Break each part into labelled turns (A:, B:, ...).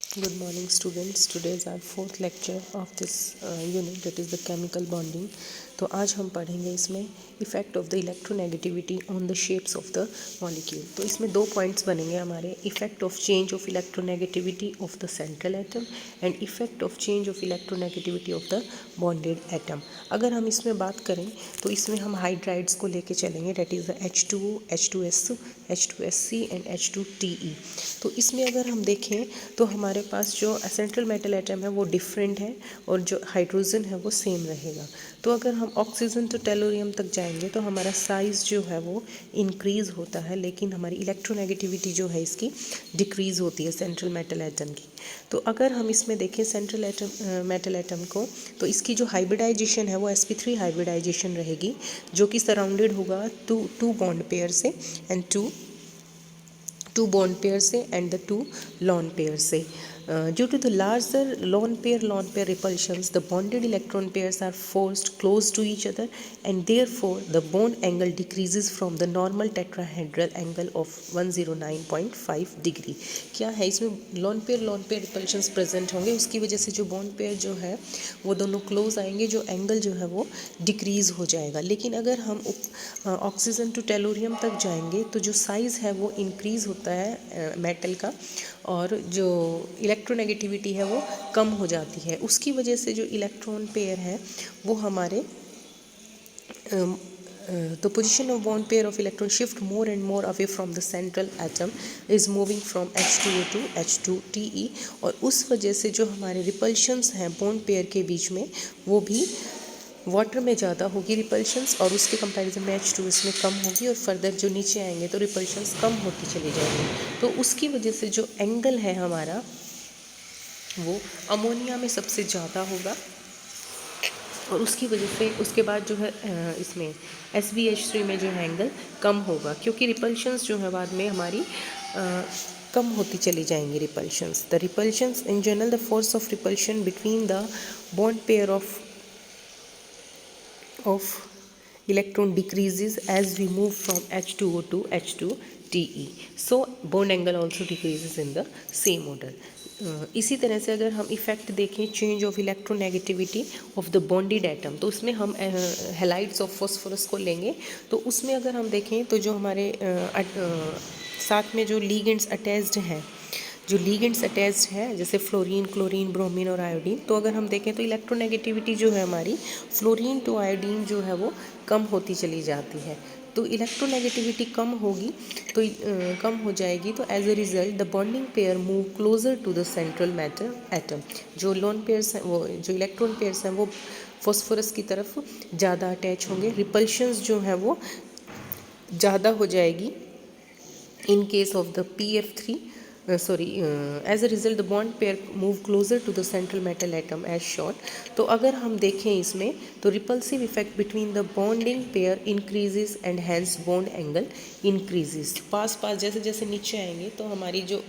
A: Good morning students. Today is our fourth lecture of this unit, that is the chemical bonding. तो आज हम पढ़ेंगे इसमें effect of the electronegativity on the shapes of the molecule. तो इसमें दो points बनेंगे हमारे, effect of change of electronegativity of the central atom and effect of change of electronegativity of the bonded atom. अगर हम इसमें बात करें तो इसमें हम हाइड्राइड्स को लेके चलेंगे, date is the H2O, H2S, H2SC and H2TE। तो इसमें अगर हम देखें तो हमारे पास जो सेंट्रल मेटल एटम है वो डिफरेंट है और जो हाइड्रोजन है वो सेम रहेगा। तो अगर हम ऑक्सीजन टू टेलोरियम तक जाएंगे तो हमारा साइज़ जो है वो इंक्रीज़ होता है, लेकिन हमारी इलेक्ट्रोनेगेटिविटी जो है इसकी डिक्रीज़ होती है सेंट्रल मेटल एटम की। तो अगर हम इसमें देखें सेंट्रल एटम मेटल एटम को, तो इसकी जो हाइब्रिडाइजेशन है वो sp3 हाइब्रिडाइजेशन रहेगी, जो कि सराउंडेड होगा टू बॉन्ड पेयर से एंड टू बॉन्ड पेयर से and the two lone pair से। Due to the larger lone pair repulsions, the bonded electron pairs are forced close to each other and therefore the bond angle decreases from the normal tetrahedral angle of 109.5 degree। क्या है इसमें lone pair repulsions present होंगे, उसकी वजह से जो bond pair जो है वो दोनों close आएंगे, जो angle जो है वो decrease हो जाएगा। लेकिन अगर हम ऑक्सीजन टू टेलोरियम तक जाएंगे तो जो साइज़ है वो इंक्रीज़ होता है मेटल का, और जो इलेक्ट्रोनेगेटिविटी है वो कम हो जाती है। उसकी वजह से जो इलेक्ट्रॉन पेयर है वो हमारे the position of bond pair of electron shift more and more away from the central atom is moving from H2O to H2TE, और उस वजह से जो हमारे रिपल्शंस हैं बॉन्ड पेयर के बीच में वो भी वाटर में ज़्यादा होगी रिपल्शंस, और उसके कंपैरिजन में H2 इसमें कम होगी, और फर्दर जो नीचे आएंगे तो रिपल्शंस कम होती चली जाएंगी। तो उसकी वजह से जो एंगल है हमारा वो अमोनिया में सबसे ज़्यादा होगा, और उसकी वजह से उसके बाद जो है इसमें SbH3 में जो है एंगल कम होगा, क्योंकि रिपल्शंस जो है बाद में हमारी कम होती चली जाएंगी repulsions. The repulsions in general, the force of repulsion between the bond pair of electron decreases as we move from H2O to H2TE. So bond angle also decreases in the same order. इसी तरह से अगर हम effect देखें change of electronegativity of the bonded atom, तो उसमें हम halides of phosphorus को लेंगे। तो उसमें अगर हम देखें तो जो हमारे साथ में जो लीगेंड्स अटैच्ड हैं, जो लीगेंड्स अटैच्ड है जैसे फ्लोरीन, क्लोरीन, ब्रोमीन और आयोडीन, तो अगर हम देखें तो इलेक्ट्रोनेगेटिविटी जो है हमारी फ्लोरीन टू आयोडीन जो है वो कम होती चली जाती है। तो इलेक्ट्रोनेगेटिविटी कम होगी तो कम हो जाएगी, तो as a result the bonding pair move closer to the central metal atom. जो लोन पेयर्स हैं वो जो इलेक्ट्रॉन पेयर्स हैं वो फॉस्फोरस की तरफ ज़्यादा अटैच होंगे, रिपल्शंस जो है वो ज़्यादा हो जाएगी in case of the PF3 as a result the bond pair move closer to the central metal atom as short। तो अगर हम देखें इसमें तो repulsive effect between the bonding pair increases and hence bond angle increases। पास जैसे जैसे नीचे आएंगे तो हमारी जो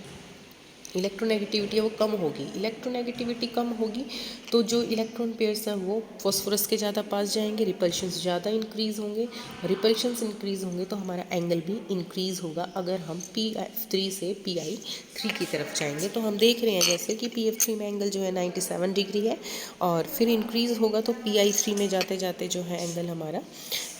A: इलेक्ट्रोनेगेटिविटी है वो कम होगी। इलेक्ट्रोनेगेटिविटी कम होगी तो जो इलेक्ट्रॉन पेयर्स हैं वो फॉस्फोरस के ज़्यादा पास जाएंगे, रिपल्शंस ज़्यादा इंक्रीज़ होंगे, रिपल्शंस इंक्रीज़ होंगे तो हमारा एंगल भी इंक्रीज़ होगा। अगर हम PF3 से PI3 की तरफ जाएंगे तो हम देख रहे हैं जैसे कि PF3 में एंगल जो है 97 डिग्री है, और फिर इंक्रीज़ होगा तो PI3 में जाते जाते जो है एंगल हमारा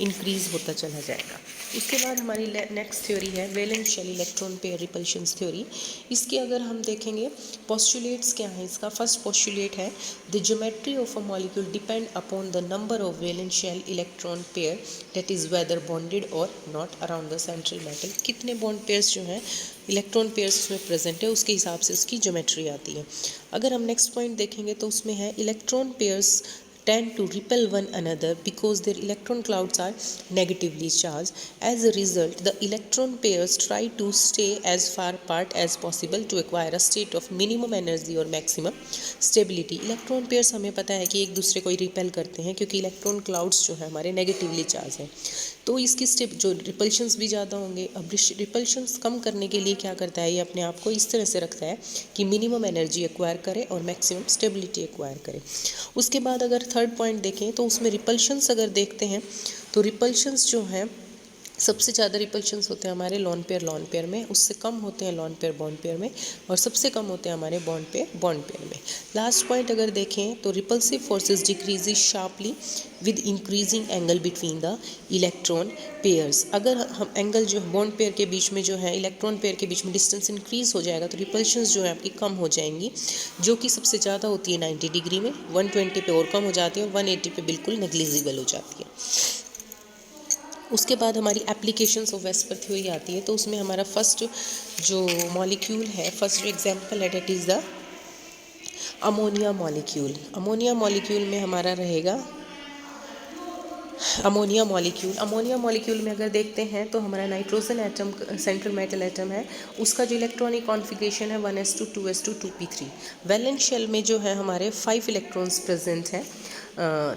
A: इंक्रीज़ होता चला जाएगा। उसके बाद हमारी नेक्स्ट थ्योरी है valence shell electron pair repulsions theory. इसके अगर हम देखेंगे पोस्टुलेट्स क्या है इसका, फर्स्ट पोस्टुलेट है the geometry of a molecule depend upon the number of valence shell electron pair that is whether bonded और not around the central metal. कितने बॉन्ड पेयर्स जो हैं इलेक्ट्रॉन पेयर्स उसमें प्रेजेंट है उसके हिसाब से उसकी ज्योमेट्री आती है। अगर हम नेक्स्ट पॉइंट देखेंगे तो उसमें है electron pairs tend to repel one another because their electron clouds are negatively charged. As a result, the electron pairs try to stay as far apart as possible to acquire a state of minimum energy or maximum stability। Electron pairs हमें पता है कि एक दूसरे को repel करते हैं क्योंकि इलेक्ट्रॉन क्लाउड्स जो है हमारे नेगेटिवली चार्ज हैं, तो इसकी स्टेप जो रिपल्शंस भी ज़्यादा होंगे। अब रिपल्शंस कम करने के लिए क्या करता है, ये अपने आप को इस तरह से रखता है कि मिनिमम एनर्जी एक्वायर करे और मैक्सिमम स्टेबिलिटी एक्वायर करे। उसके बाद अगर थर्ड पॉइंट देखें तो उसमें रिपल्शंस अगर देखते हैं तो रिपल्शंस जो हैं सबसे ज़्यादा रिपल्शंस होते हैं हमारे लोन पेयर में, उससे कम होते हैं लोन पेयर बॉन्ड पेयर में, और सबसे कम होते हैं हमारे बॉन्ड पेयर में। लास्ट पॉइंट अगर देखें तो repulsive forces decreases sharply with increasing angle between the electron pairs. अगर हम एंगल जो बॉन्ड पेयर के बीच में जो है इलेक्ट्रॉन पेयर के बीच में डिस्टेंस इंक्रीज हो जाएगा तो रिपल्शंस जो है आपकी कम हो जाएंगी, जो कि सबसे ज़्यादा होती है 90 डिग्री में, 120 पे और कम हो जाती है, और 180 पे बिल्कुल नेग्लिजिबल हो जाती है। उसके बाद हमारी एप्लीकेशंस ऑफ वेस्पर थ्योरी आती है, तो उसमें हमारा फर्स्ट जो मॉलिक्यूल है, फर्स्ट जो एग्जांपल है date is the ammonia molecule. Ammonia molecule में हमारा रहेगा अमोनिया मॉलिक्यूल में अगर देखते हैं तो हमारा nitrogen atom central metal atom है, उसका जो इलेक्ट्रॉनिक कॉन्फ़िगरेशन है 1s2 2s2 2p3। Valence shell में जो है हमारे 5 इलेक्ट्रॉन्स प्रेजेंट हैं।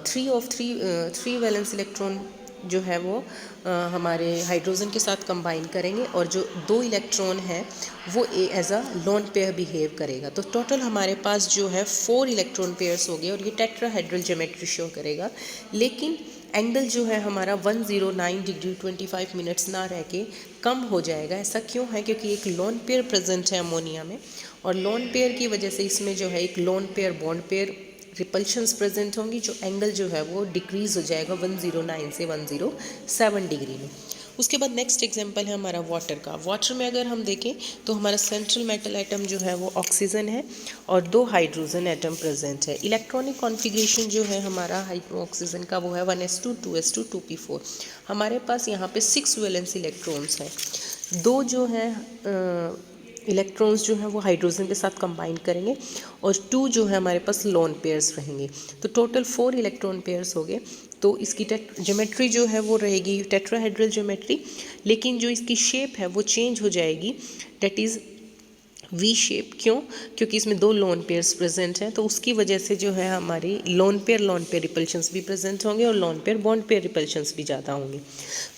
A: 3 वैलेंस इलेक्ट्रॉन जो है वो हमारे हाइड्रोजन के साथ कंबाइन करेंगे, और जो 2 इलेक्ट्रॉन है वो as a lone pair behave करेगा। तो टोटल हमारे पास जो है 4 इलेक्ट्रॉन पेयर्स हो गए, और ये टेट्राहेड्रल ज्योमेट्री शो करेगा। लेकिन एंगल जो है हमारा 109 डिग्री 25 मिनट्स ना रह के कम हो जाएगा। ऐसा क्यों है? क्योंकि एक लोन पेयर प्रेजेंट है अमोनिया में, और लोन पेयर की वजह से इसमें जो है एक loan pair bond pair repulsions present होंगी, जो एंगल जो है वो डिक्रीज़ हो जाएगा 109 से 107 डिग्री में। उसके बाद नेक्स्ट एग्जांपल है हमारा वाटर का। वाटर में अगर हम देखें तो हमारा सेंट्रल मेटल एटम जो है वो ऑक्सीजन है, और 2 हाइड्रोजन एटम प्रेजेंट है। इलेक्ट्रॉनिक कॉन्फ़िगरेशन जो है हमारा ऑक्सीजन का वो है 1s2 2s2 2p4। हमारे पास यहाँ पे 6 वैलेंस इलेक्ट्रॉन्स हैं। 2 जो है इलेक्ट्रॉन्स जो हैं वो हाइड्रोजन के साथ कंबाइन करेंगे, और 2 जो है हमारे पास लोन पेयर्स रहेंगे। तो टोटल 4 इलेक्ट्रॉन पेयर्स हो गए। तो इसकी ज्योमेट्री जो है वो रहेगी टेट्राहेड्रल ज्योमेट्री, लेकिन जो इसकी शेप है वो चेंज हो जाएगी, डेट इज़ वी शेप। क्यों? क्योंकि इसमें 2 लोन पेयर्स प्रेजेंट हैं, तो उसकी वजह से जो है हमारी लोन पेयर रिपल्शंस भी प्रेजेंट होंगे, और loan pair bond pair repulsions भी ज़्यादा होंगे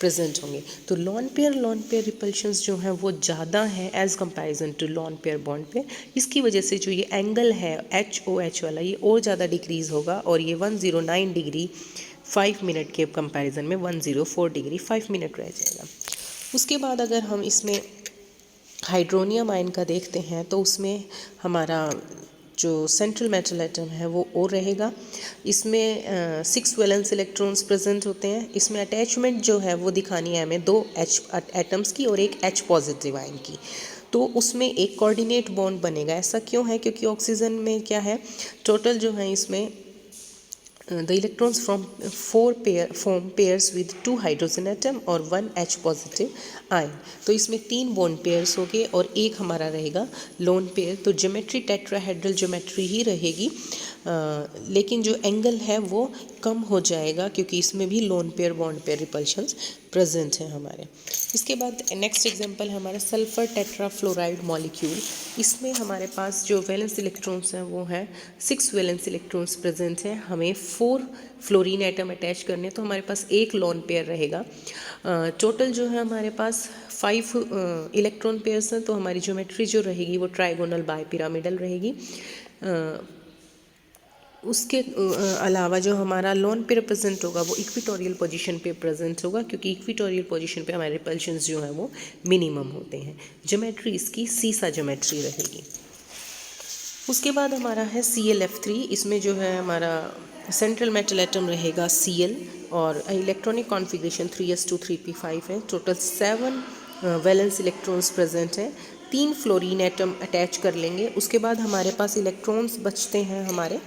A: प्रेजेंट होंगे। तो लोन पेयर रिपल्शंस जो हैं वो ज़्यादा हैं as comparison to lone pair bond pair. इसकी वजह से जो ये एंगल है HOH वाला, ये और ज़्यादा डिक्रीज़ होगा, और ये 109 डिग्री 5 मिनट के कंपैरिजन में 104 डिग्री 5 मिनट रह जाएगा। उसके बाद अगर हम इसमें हाइड्रोनियम आयन का देखते हैं तो उसमें हमारा जो सेंट्रल मेटल एटम है वो O रहेगा। इसमें 6 वैलेंस इलेक्ट्रॉन्स प्रेजेंट होते हैं। इसमें अटैचमेंट जो है वो दिखानी है हमें 2 H एटम्स की और एक H पॉजिटिव आयन की। तो उसमें एक कोऑर्डिनेट बॉन्ड बनेगा। ऐसा क्यों है? क्योंकि ऑक्सीजन में क्या है, टोटल जो है इसमें the electrons from 4 form pairs with 2 hydrogen atom और 1 H positive ion। तो इसमें 3 बॉन्ड पेयर्स हो गए और एक हमारा रहेगा लोन पेयर। तो ज्योमेट्री टेट्राहेड्रल ज्योमेट्री ही रहेगी, लेकिन जो एंगल है वो कम हो जाएगा, क्योंकि इसमें भी loan pair bond pair repulsions present हैं हमारे। इसके बाद नेक्स्ट एग्जांपल है हमारा सल्फर टेट्राफ्लोराइड मॉलिक्यूल। इसमें हमारे पास जो वैलेंस इलेक्ट्रॉन्स हैं वो हैं 6 वैलेंस इलेक्ट्रॉन्स प्रेजेंट हैं। हमें 4 फ्लोरीन एटम अटैच करने, तो हमारे पास एक लोन पेयर रहेगा। टोटल जो है हमारे पास 5 इलेक्ट्रॉन पेयर्स हैं, तो हमारी ज्योमेट्री जो रहेगी वो ट्राइगोनल बाय पिरामिडल रहेगी। उसके अलावा जो हमारा लोन पे रिप्रेजेंट होगा वो इक्विटोरियल पोजीशन पे प्रेजेंट होगा, क्योंकि इक्विटोरियल पोजीशन पे हमारे रिपल्शंस जो हैं वो मिनिमम होते हैं। ज्योमेट्री इसकी सीसा ज्योमेट्री रहेगी। उसके बाद हमारा है ClF3। इसमें जो है हमारा सेंट्रल मेटल एटम रहेगा Cl, और इलेक्ट्रॉनिक कॉन्फ़िगरेशन 3s2 3p5 है। टोटल 7 वैलेंस इलेक्ट्रॉन्स प्रेजेंट हैं। 3 फ्लोरीन एटम अटैच कर लेंगे। उसके बाद हमारे पास इलेक्ट्रॉन्स बचते हैं हमारे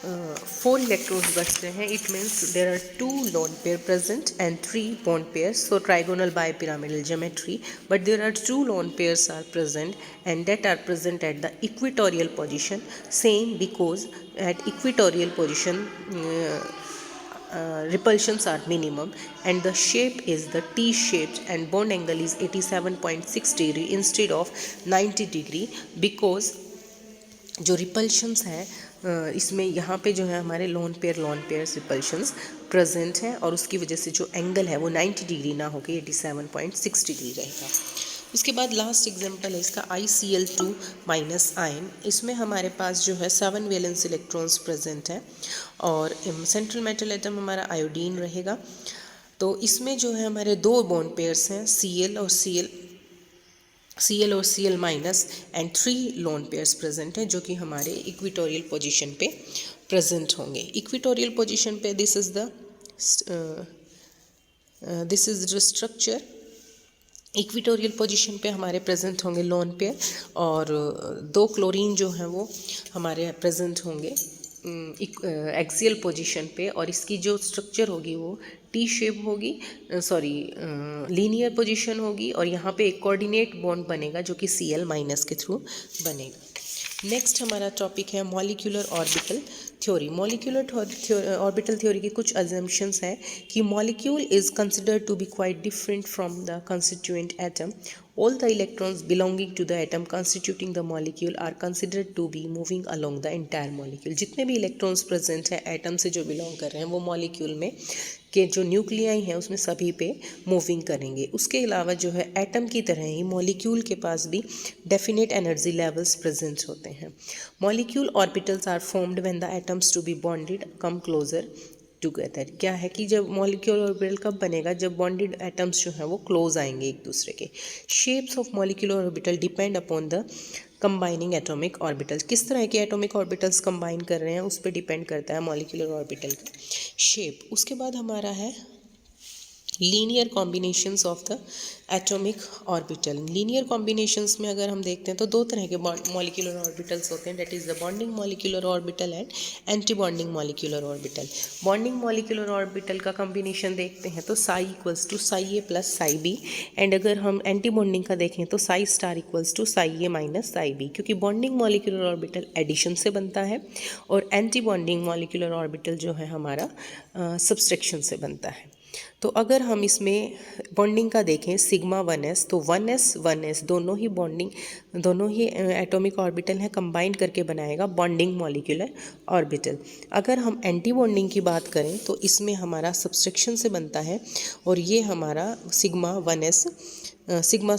A: 4 इलेक्ट्रॉन्स बचते हैं। It means there are 2 lone pair present and 3 bond pairs, so trigonal bipyramidal geometry, but there are 2 lone pairs are present and that are present at the equatorial position, same because at equatorial position repulsions are minimum and the shape is the T shaped and bond angle is 87.6 degree instead of 90 degree, because जो repulsions हैं इसमें यहाँ पे जो है हमारे lone pairs repulsions present हैं, और उसकी वजह से जो एंगल है वो 90 डिग्री ना होकर 87.6 डिग्री रहेगा। उसके बाद लास्ट एग्जांपल है इसका ICl2 माइनस आयन। इसमें हमारे पास जो है 7 वैलेंस इलेक्ट्रॉन्स प्रेजेंट हैं, और सेंट्रल मेटल एटम हमारा आयोडीन रहेगा। तो इसमें जो है हमारे दो बॉन्ड पेयर्स हैं, Cl और Cl minus and 3 lone pairs present हैं जो कि हमारे इक्वेटोरियल पोजीशन पे प्रेजेंट होंगे। इक्वेटोरियल पोजीशन पे this is the structure. Equatorial position पे हमारे प्रेजेंट होंगे लोन पेयर और दो क्लोरीन जो हैं वो हमारे प्रेजेंट होंगे एक्सियल पोजीशन पे, और इसकी जो स्ट्रक्चर होगी वो टी शेप होगी, लीनियर पोजीशन होगी, और यहाँ पे एक कोऑर्डिनेट बॉन्ड बनेगा जो कि Cl माइनस के थ्रू बनेगा। नेक्स्ट हमारा टॉपिक है molecular orbital theory. Molecular orbital theory की कुछ अजम्पशंस है कि molecule is considered to be quite different from the constituent atom. All the electrons belonging to the atom constituting the molecule are considered to be moving along the entire molecule। जितने भी electrons present हैं atom से जो belong कर रहे हैं वो molecule में के जो न्यूक्लियाई हैं उसमें सभी पे मूविंग करेंगे। उसके अलावा जो है एटम की तरह ही मॉलिक्यूल के पास भी डेफिनेट एनर्जी लेवल्स प्रेजेंट होते हैं। Molecule orbitals are formed when the atoms to be bonded come closer together. क्या है कि जब मॉलिक्यूलर ऑर्बिटल कब बनेगा, जब बॉन्डेड एटम्स जो हैं वो क्लोज आएंगे एक दूसरे के। Shapes of molecular orbital depend upon the combining atomic orbitals. किस तरह के एटॉमिक ऑर्बिटल्स कंबाइन कर रहे हैं उस पर डिपेंड करता है मॉलिक्यूलर ऑर्बिटल का शेप। उसके बाद हमारा है linear combinations of the atomic orbital. Linear combinations में अगर हम देखते हैं तो दो तरह के मॉलिक्यूलर ऑर्बिटल्स होते हैं, that is the bonding molecular orbital and antibonding molecular orbital. Bonding molecular orbital का कॉम्बिनेशन देखते हैं तो psi equals to psi A plus psi B, and अगर हम एंटी बॉन्डिंग का देखें तो psi star equals to psi A minus psi B, क्योंकि बॉन्डिंग मॉलिक्यूलर ऑर्बिटल एडिशन से बनता है और एंटी बॉन्डिंग मॉलिक्यूलर ऑर्बिटल जो है हमारा सब्सट्रैक्शन से बनता है। तो अगर हम इसमें बॉन्डिंग का देखें सिग्मा 1s, तो 1s दोनों ही एटॉमिक ऑर्बिटल हैं, कंबाइन करके बनाएगा बॉन्डिंग मॉलिक्यूलर ऑर्बिटल। अगर हम एंटी बॉन्डिंग की बात करें तो इसमें हमारा सब्सट्रैक्शन से बनता है और ये हमारा सिग्मा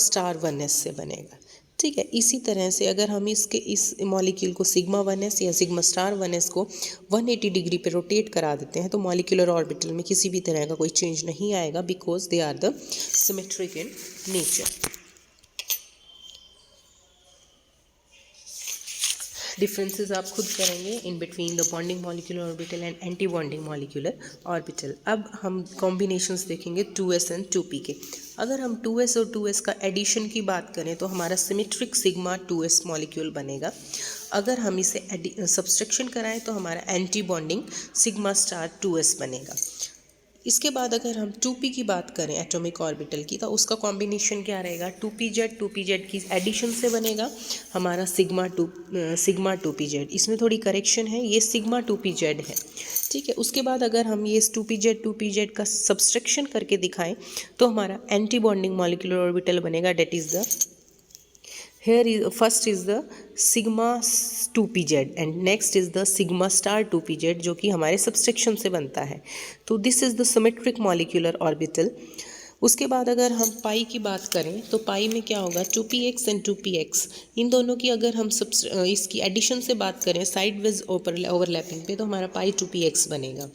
A: स्टार 1s से बनेगा। ठीक है, इसी तरह से अगर हम इस मॉलिक्यूल को सिग्मा 1s या सिग्मा स्टार 1s को 180 डिग्री पे रोटेट करा देते हैं तो मॉलिक्यूलर ऑर्बिटल में किसी भी तरह का कोई चेंज नहीं आएगा, because they are the symmetric in nature. Differences आप खुद करेंगे in between the bonding molecular orbital and antibonding molecular orbital. अब हम कॉम्बिनेशंस देखेंगे 2s एंड 2p के। अगर हम 2s और 2s का एडिशन की बात करें तो हमारा सिमेट्रिक सिग्मा 2s मॉलिक्यूल बनेगा। अगर हम इसे सब्सट्रैक्शन कराएं तो हमारा anti bonding sigma star 2s बनेगा। इसके बाद अगर हम 2p की बात करें एटॉमिक ऑर्बिटल की, तो उसका कॉम्बिनेशन क्या रहेगा, 2pz की एडिशन से बनेगा हमारा सिग्मा 2pz। इसमें थोड़ी करेक्शन है, ये सिग्मा 2pz है। ठीक है, उसके बाद अगर हम ये 2pz का सब्सट्रैक्शन करके दिखाएं तो हमारा एंटी बॉन्डिंग मॉलिक्यूलर ऑर्बिटल बनेगा, that is the first is the sigma 2pz and next is the sigma star 2pz जो कि हमारे सब्सट्रैक्शन से बनता है। तो this is the symmetric molecular orbital. उसके बाद अगर हम पाई की बात करें तो पाई में क्या होगा, 2px एंड 2px, इन दोनों की अगर हम इसकी एडिशन से बात करें साइड वेज ओवरलैपिंग पे तो हमारा पाई 2px बनेगा।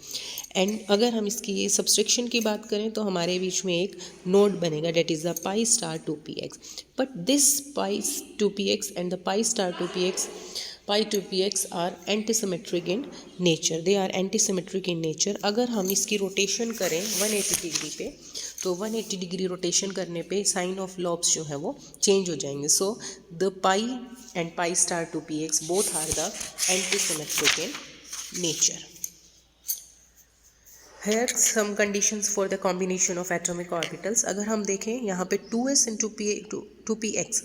A: एंड अगर हम इसकी सब्सट्रैक्शन की बात करें तो हमारे बीच में एक नोड बनेगा, that is the pi star 2px। But this pi 2px and the pi star 2px are antisymmetric in nature, they are antisymmetric in nature. अगर हम इसकी रोटेशन करें 180 डिग्री पे तो 180 डिग्री रोटेशन करने पे साइन ऑफ लॉब्स जो है वो चेंज हो जाएंगे। So the pi and pi star 2px both are the antisymmetric in nature. Here some conditions for the combination of atomic orbitals। अगर हम देखें यहाँ पे 2s and 2px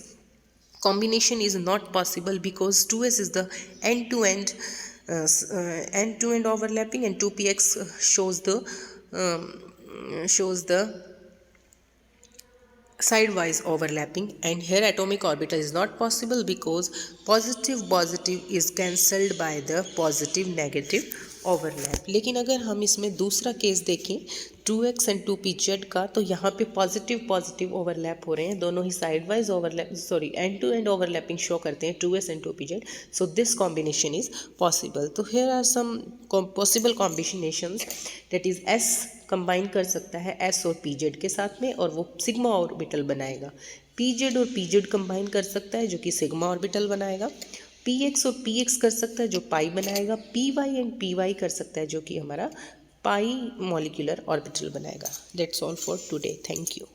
A: combination is not possible because 2s is the end-to-end overlapping and 2px shows the sidewise overlapping, and here atomic orbital is not possible because positive is cancelled by the positive negative overlap. लेकिन अगर हम इसमें दूसरा case देखें 2x and 2pz का, तो यहाँ पे पॉजिटिव पॉजिटिव ओवरलैप हो रहे हैं, दोनों ही side wise overlap end to end overlapping show करते हैं 2s and 2pz, so this combination is possible. तो here are some possible combinations, that is s combine कर सकता है s और pz के साथ में और वो सिग्मा ऑर्बिटल बनाएगा, pz और pz कंबाइन कर सकता है जो कि सिग्मा ऑर्बिटल बनाएगा, px और px कर सकता है जो पाई बनाएगा, py एंड py कर सकता है जो कि हमारा पाई मॉलिक्यूलर ऑर्बिटल बनाएगा। That's all for today, thank you.